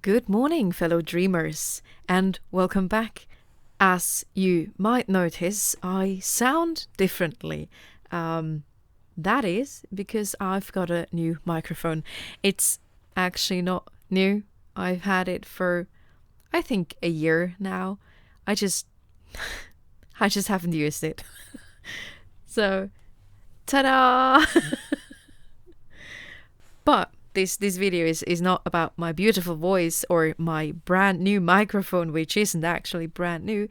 Good morning, fellow dreamers, and welcome back. As you might notice, I sound differently. That is because I've got a new microphone. It's actually not new. I've had it for, I think, a year now. I just, I just haven't used it. So, ta-da! But this video is not about my beautiful voice or my brand new microphone, which isn't actually brand new.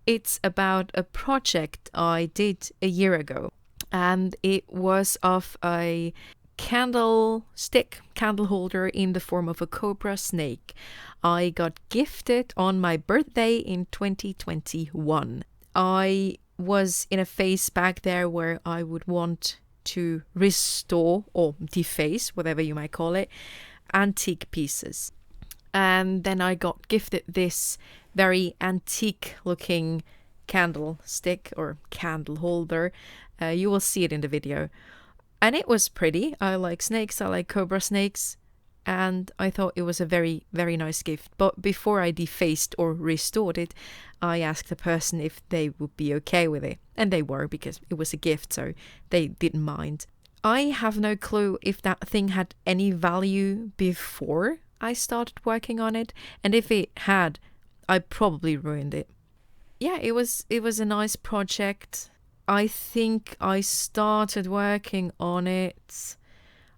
It's about a project I did a year ago, and it was of a candle holder in the form of a cobra snake. I got gifted on my birthday in 2021. I was in a phase back there where I would want to restore or deface, whatever you might call it, antique pieces. And then I got gifted this very antique looking candlestick or candle holder. You will see it in the video. And it was pretty. I like snakes. I like cobra snakes. And I thought it was a very, very nice gift. But before I defaced or restored it, I asked the person if they would be okay with it. And they were, because it was a gift, so they didn't mind. I have no clue if that thing had any value before I started working on it. And if it had, I probably ruined it. Yeah, it was a nice project. I think I started working on it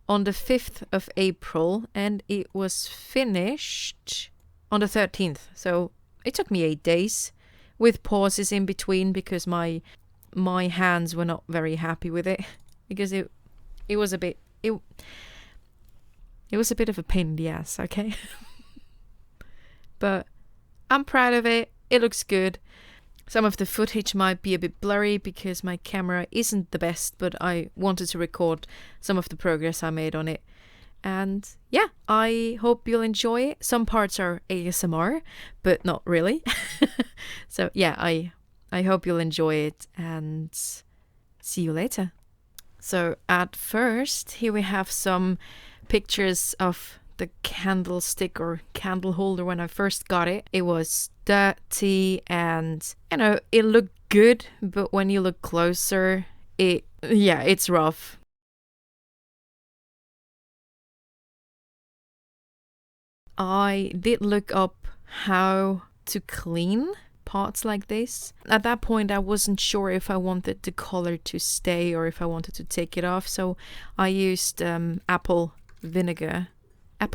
on the 5th of April, and it was finished on the 13th. So it took me 8 days with pauses in between because my hands were not very happy with it, because it was a bit it was a bit of a pain in the ass, okay? But I'm proud of it. It looks good. Some of the footage might be a bit blurry because my camera isn't the best, but I wanted to record some of the progress I made on it. And yeah, I hope you'll enjoy it. Some parts are ASMR, but not really. So yeah, I hope you'll enjoy it, and see you later. So at first, here we have some pictures of the candlestick or candle holder when I first got it. It was dirty and, it looked good, but when you look closer, it's rough. I did look up how to clean parts like this. At that point, I wasn't sure if I wanted the color to stay or if I wanted to take it off, so I used apple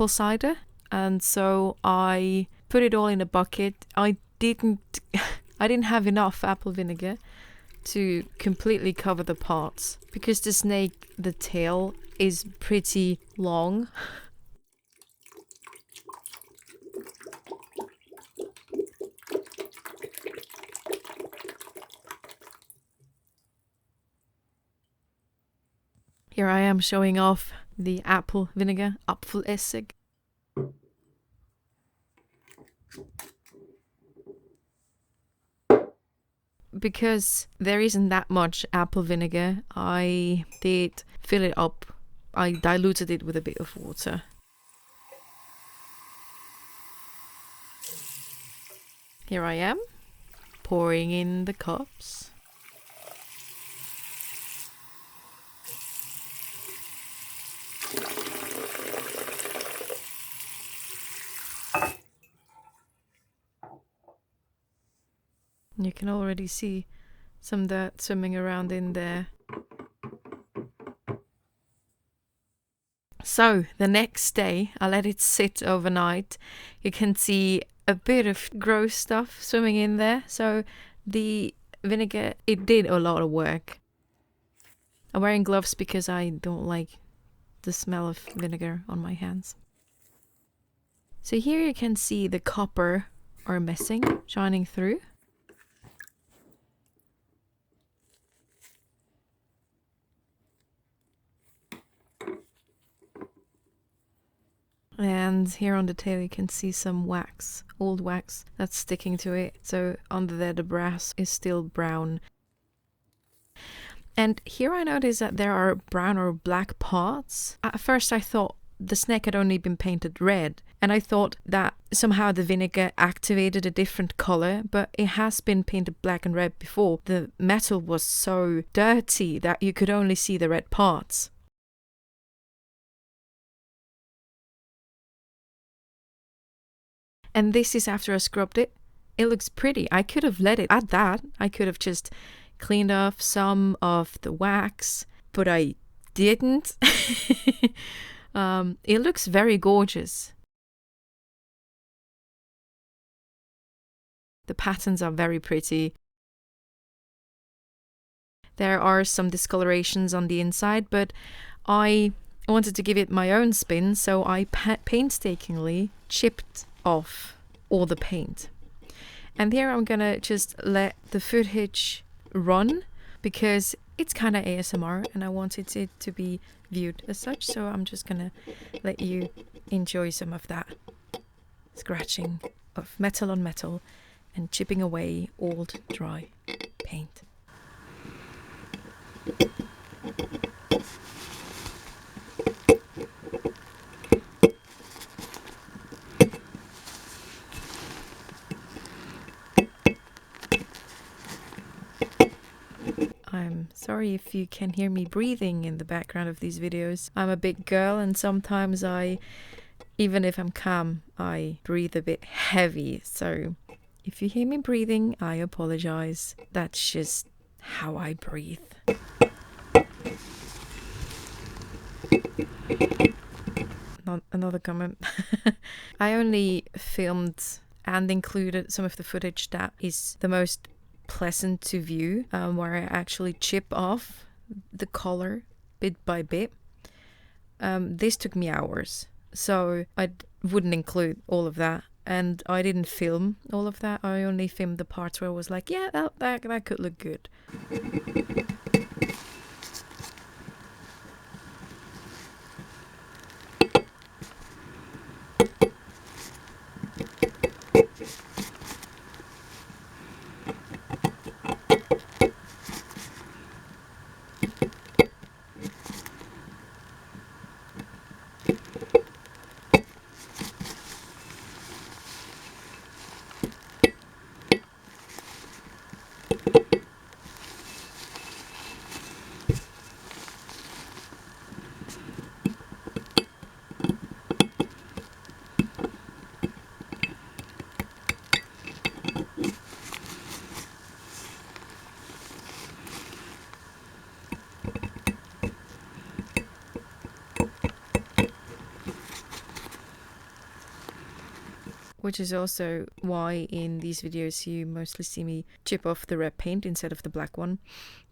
cider, and so I put it all in a bucket. I didn't have enough apple vinegar to completely cover the parts because the snake, the tail is pretty long. Here I am showing off the apple vinegar, Apfelessig. Because there isn't that much apple vinegar, I did fill it up. I diluted it with a bit of water. Here I am, pouring in the cups. You can already see some dirt swimming around in there. So the next day, I let it sit overnight. You can see a bit of gross stuff swimming in there. So the vinegar, it did a lot of work. I'm wearing gloves because I don't like the smell of vinegar on my hands. So here you can see the copper or messing shining through. And here on the tail you can see some wax, old wax that's sticking to it. So under there the brass is still brown. And here I notice that there are brown or black parts. At first I thought the snack had only been painted red. And I thought that somehow the vinegar activated a different color, but it has been painted black and red before. The metal was so dirty that you could only see the red parts. And this is after I scrubbed it. It looks pretty. I could have let it at that. I could have just cleaned off some of the wax, but I didn't. It looks very gorgeous. The patterns are very pretty. There are some discolorations on the inside, but I wanted to give it my own spin, so I painstakingly chipped off all the paint. And here I'm gonna just let the footage run because it's kind of ASMR and I wanted it to be viewed as such, so I'm just gonna let you enjoy some of that scratching of metal on metal and chipping away old dry paint. I'm sorry if you can hear me breathing in the background of these videos. I'm a big girl and sometimes even if I'm calm, I breathe a bit heavy. So if you hear me breathing, I apologize. That's just how I breathe. Not another comment. I only filmed and included some of the footage that is the most pleasant to view, where I actually chip off the color bit by bit. This took me hours, so I wouldn't include all of that, and I didn't film all of that. I only filmed the parts where I was like, yeah, that could look good. Which is also why in these videos you mostly see me chip off the red paint instead of the black one,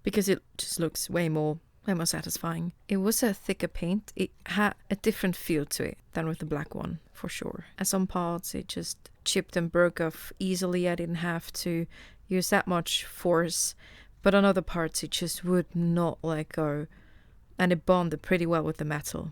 because it just looks way more satisfying. It was a thicker paint. It had a different feel to it than with the black one, for sure. At some parts it just chipped and broke off easily. I didn't have to use that much force, but on other parts it just would not let go, and it bonded pretty well with the metal.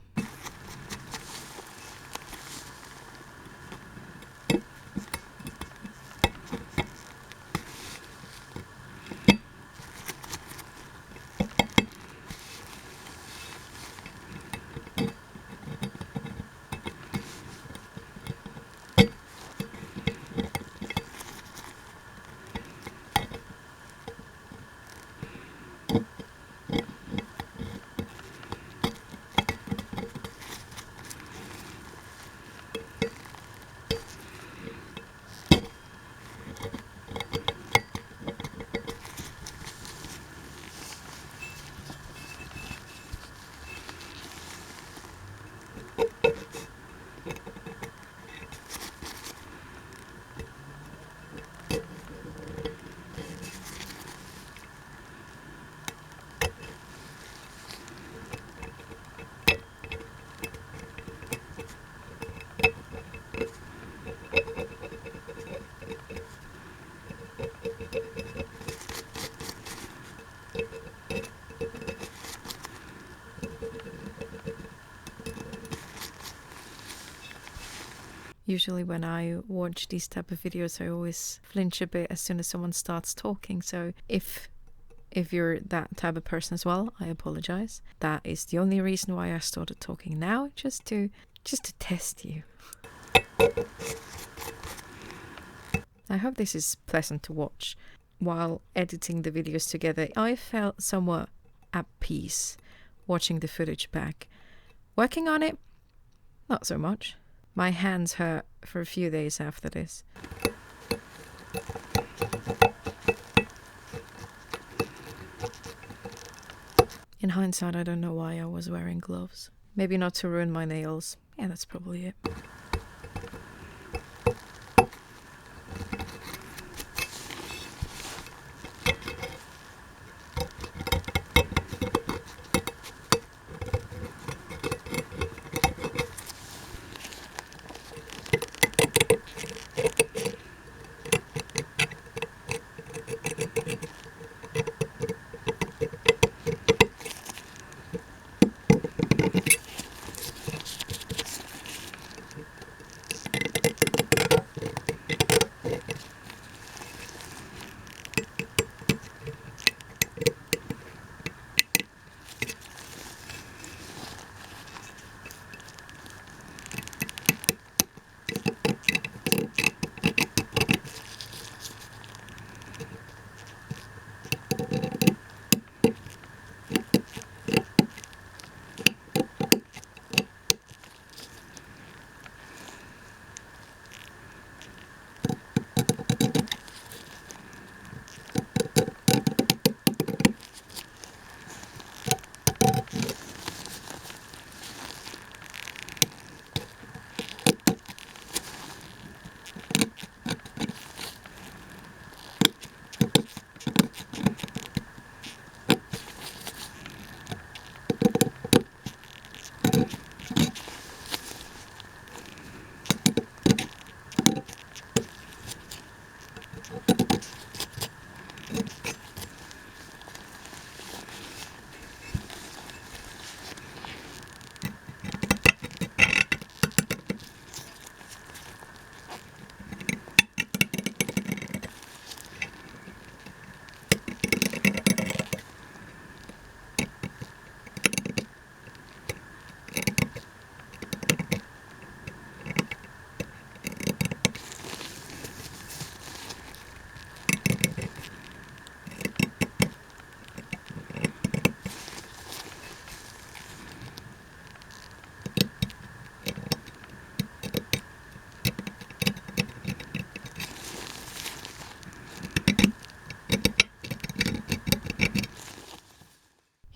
Usually when I watch these type of videos, I always flinch a bit as soon as someone starts talking. So if If you're that type of person as well, I apologize. That is the only reason why I started talking now, just to test you. I hope this is pleasant to watch. While editing the videos together, I felt somewhat at peace watching the footage back. Working on it, not so much. My hands hurt for a few days after this. In hindsight, I don't know why I was wearing gloves. Maybe not to ruin my nails. Yeah, that's probably it.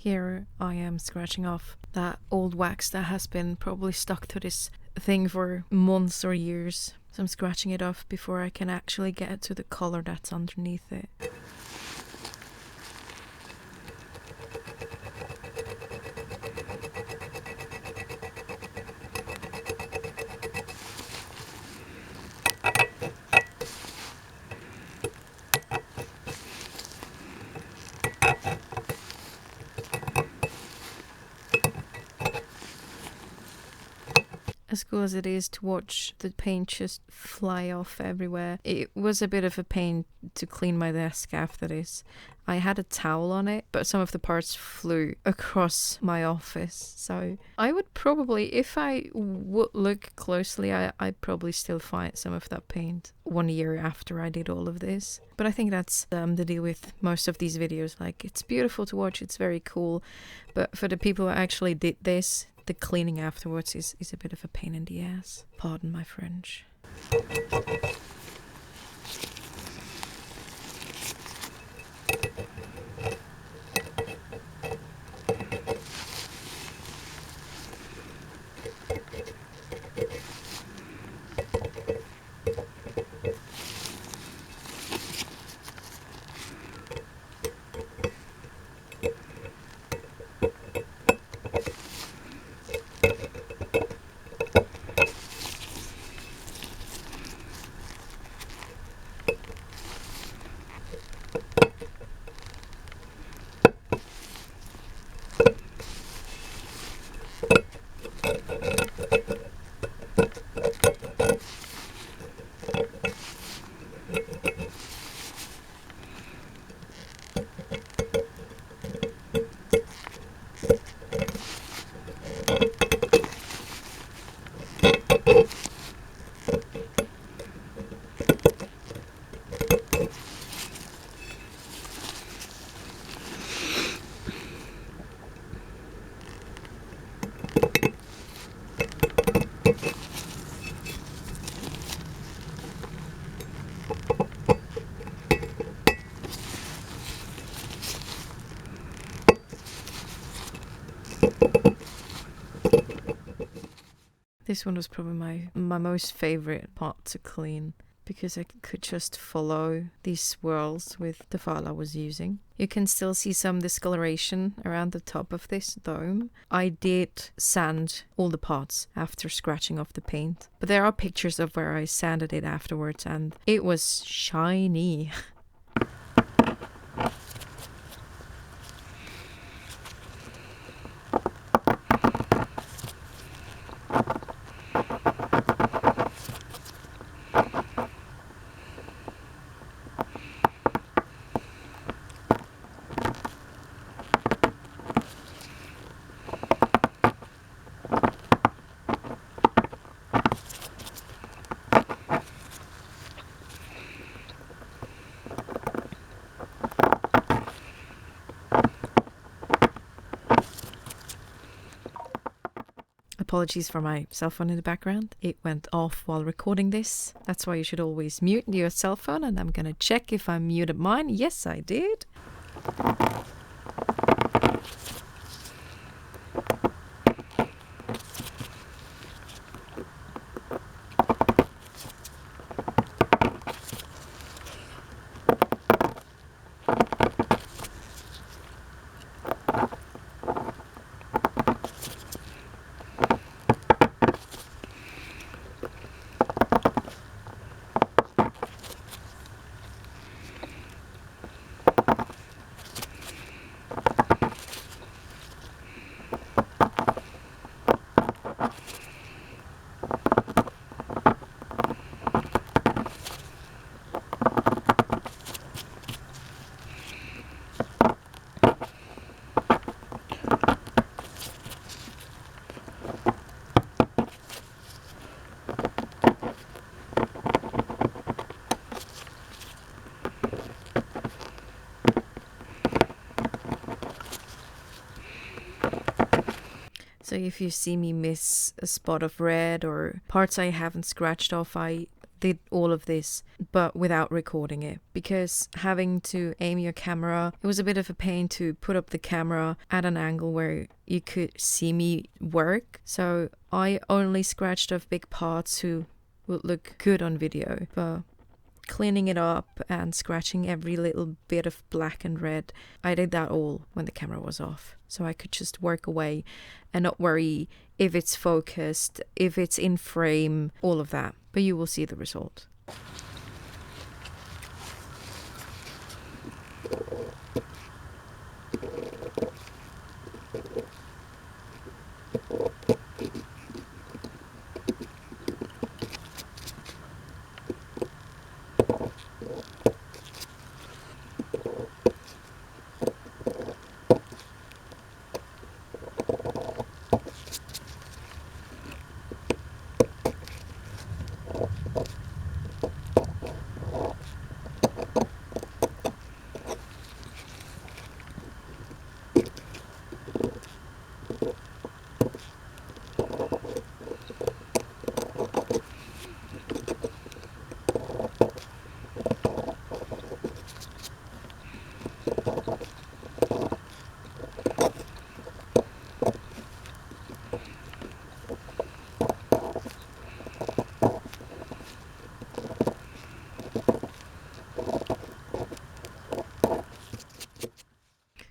Here I am scratching off that old wax that has been probably stuck to this thing for months or years. So I'm scratching it off before I can actually get to the color that's underneath it. As cool as it is to watch the paint just fly off everywhere, it was a bit of a pain to clean my desk after this. I had a towel on it, but some of the parts flew across my office. So I would probably, if I would look closely, I'd probably still find some of that paint 1 year after I did all of this. But I think that's the deal with most of these videos. Like, it's beautiful to watch, it's very cool, but for the people who actually did this, the cleaning afterwards is a bit of a pain in the ass. Pardon my French. This one was probably my most favorite part to clean, because I could just follow these swirls with the file I was using. You can still see some discoloration around the top of this dome. I did sand all the parts after scratching off the paint, but there are pictures of where I sanded it afterwards and it was shiny. Apologies for my cell phone in the background. It went off while recording this. That's why you should always mute your cell phone, and I'm gonna check if I muted mine. Yes, I did. So if you see me miss a spot of red or parts I haven't scratched off, I did all of this, but without recording it, because having to aim your camera, it was a bit of a pain to put up the camera at an angle where you could see me work. So I only scratched off big parts who would look good on video, but cleaning it up and scratching every little bit of black and red, I did that all when the camera was off, so I could just work away and not worry if it's focused, if it's in frame, all of that. But you will see the result.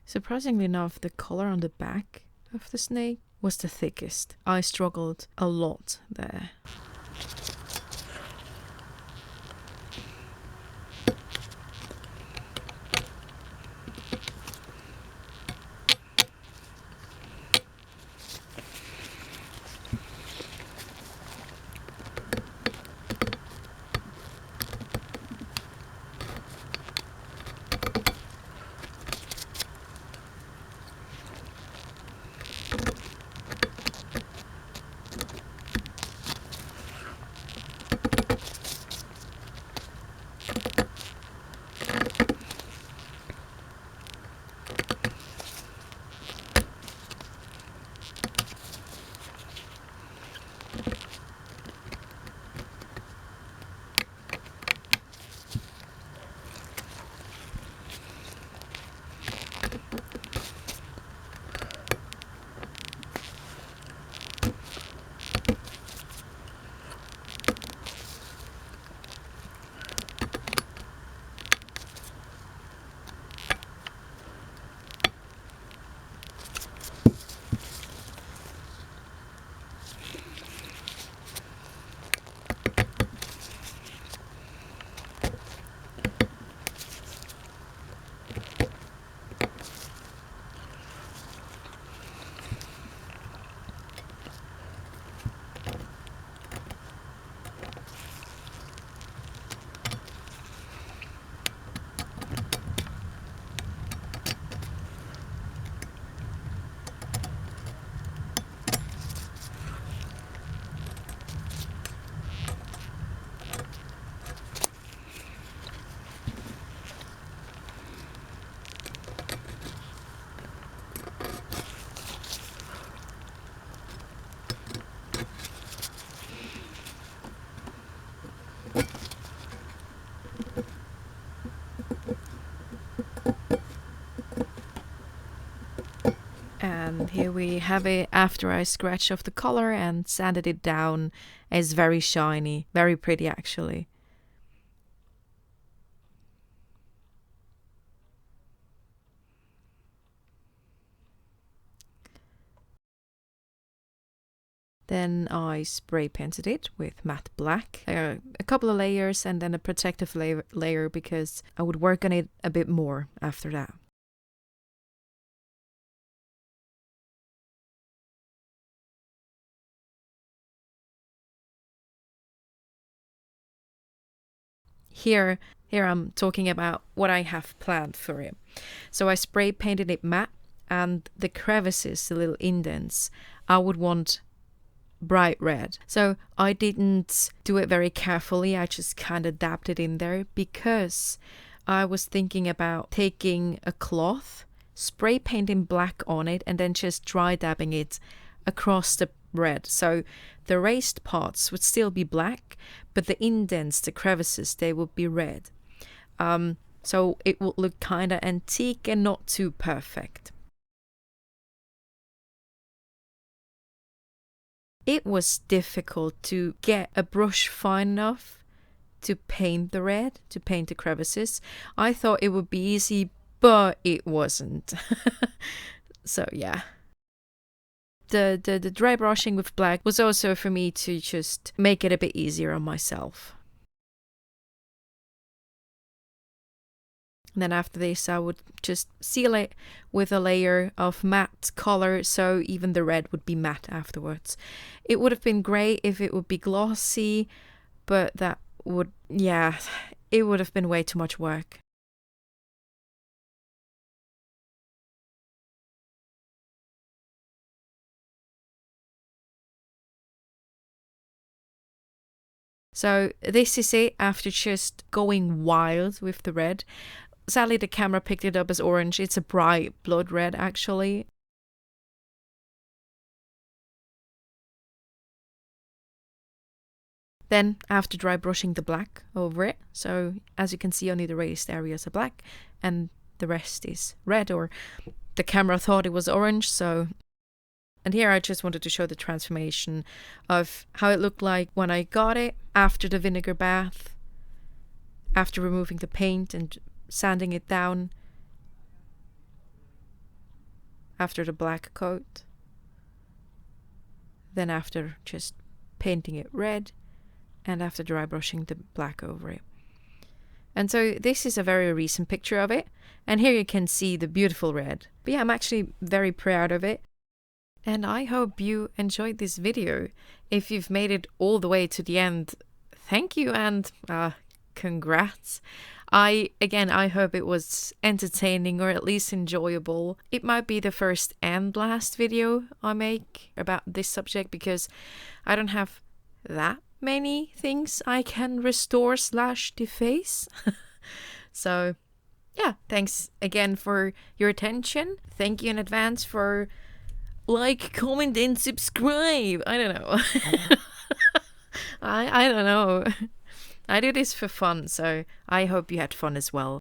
Surprisingly enough, the color on the back of the snake was the thickest. I struggled a lot there. And here we have it after I scratched off the color and sanded it down. It's very shiny, very pretty actually. Then I spray painted it with matte black, a couple of layers and then a protective layer because I would work on it a bit more after that. Here I'm talking about what I have planned for it. So I spray painted it matte, and the crevices, the little indents, I would want bright red. So I didn't do it very carefully, I just kind of dabbed it in there because I was thinking about taking a cloth, spray painting black on it, and then just dry dabbing it across the red. So the raised parts would still be black, but the indents, the crevices, they would be red. So it would look kind of antique and not too perfect. It was difficult to get a brush fine enough to paint the red, to paint the crevices. I thought it would be easy, but it wasn't. So yeah. The dry brushing with black was also for me to just make it a bit easier on myself. And then after this, I would just seal it with a layer of matte color, so even the red would be matte afterwards. It would have been great if it would be glossy, but that would, yeah, it would have been way too much work. So this is it after just going wild with the red. Sadly, the camera picked it up as orange. It's a bright blood red, actually. Then, after dry brushing the black over it, so as you can see, only the raised areas are black, and the rest is red, or the camera thought it was orange, so... And here I just wanted to show the transformation of how it looked like when I got it after the vinegar bath, after removing the paint and sanding it down, after the black coat, then after just painting it red, and after dry brushing the black over it. And so this is a very recent picture of it, and here you can see the beautiful red. But yeah, I'm actually very proud of it. And I hope you enjoyed this video. If you've made it all the way to the end, thank you and congrats. I hope it was entertaining or at least enjoyable. It might be the first and last video I make about this subject because I don't have that many things I can restore / deface. So yeah, thanks again for your attention. Thank you in advance for like, comment, and subscribe. I don't know. I don't know. I do this for fun, so I hope you had fun as well.